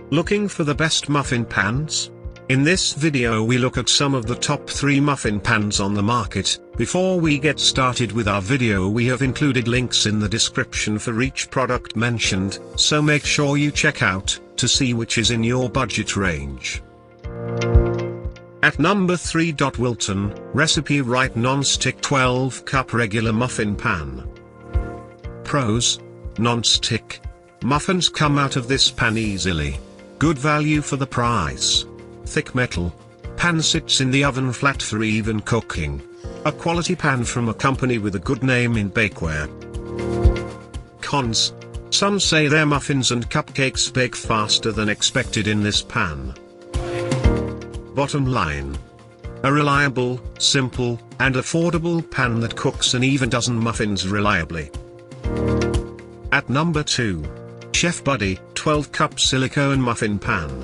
Looking for the best muffin pans? In this video we look at some of the top 3 muffin pans on the market. Before we get started with our video, we have included links in the description for each product mentioned, so make sure you check out, to see which is in your budget range. At number 3. Wilton, Recipe Right Non-Stick 12 Cup Regular Muffin Pan. Pros: non-stick. Muffins come out of this pan easily. Good value for the price. Thick metal. Pan sits in the oven flat for even cooking. A quality pan from a company with a good name in bakeware. Cons: some say their muffins and cupcakes bake faster than expected in this pan. Bottom line: a reliable, simple, and affordable pan that cooks an even dozen muffins reliably. At number 2. Chef Buddy, 12 Cup Silicone Muffin Pan.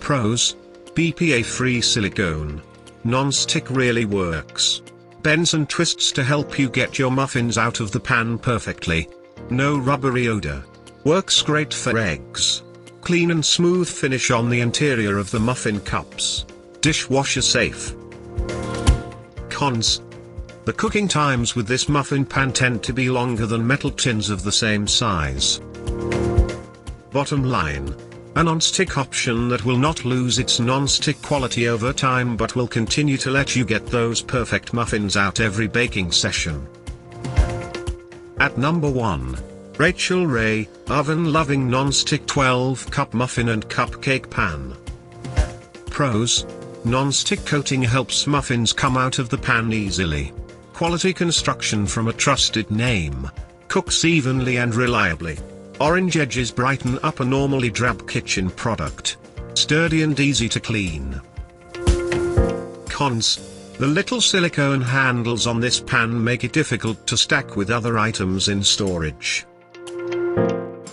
Pros: BPA-free silicone. Non-stick really works. Bends and twists to help you get your muffins out of the pan perfectly. No rubbery odor. Works great for eggs. Clean and smooth finish on the interior of the muffin cups. Dishwasher safe. Cons: the cooking times with this muffin pan tend to be longer than metal tins of the same size. Bottom line: a non-stick option that will not lose its non-stick quality over time but will continue to let you get those perfect muffins out every baking session. At number 1. Rachael Ray, Oven Loving Non-Stick 12 Cup Muffin and Cupcake Pan. Pros: non-stick coating helps muffins come out of the pan easily. Quality construction from a trusted name. Cooks evenly and reliably. Orange edges brighten up a normally drab kitchen product. Sturdy and easy to clean. Cons: the little silicone handles on this pan make it difficult to stack with other items in storage.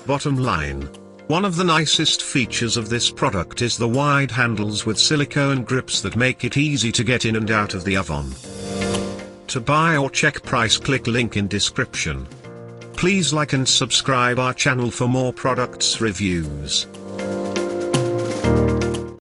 Bottom line: one of the nicest features of this product is the wide handles with silicone grips that make it easy to get in and out of the oven. To buy or check price, click link in description. Please like and subscribe our channel for more products reviews.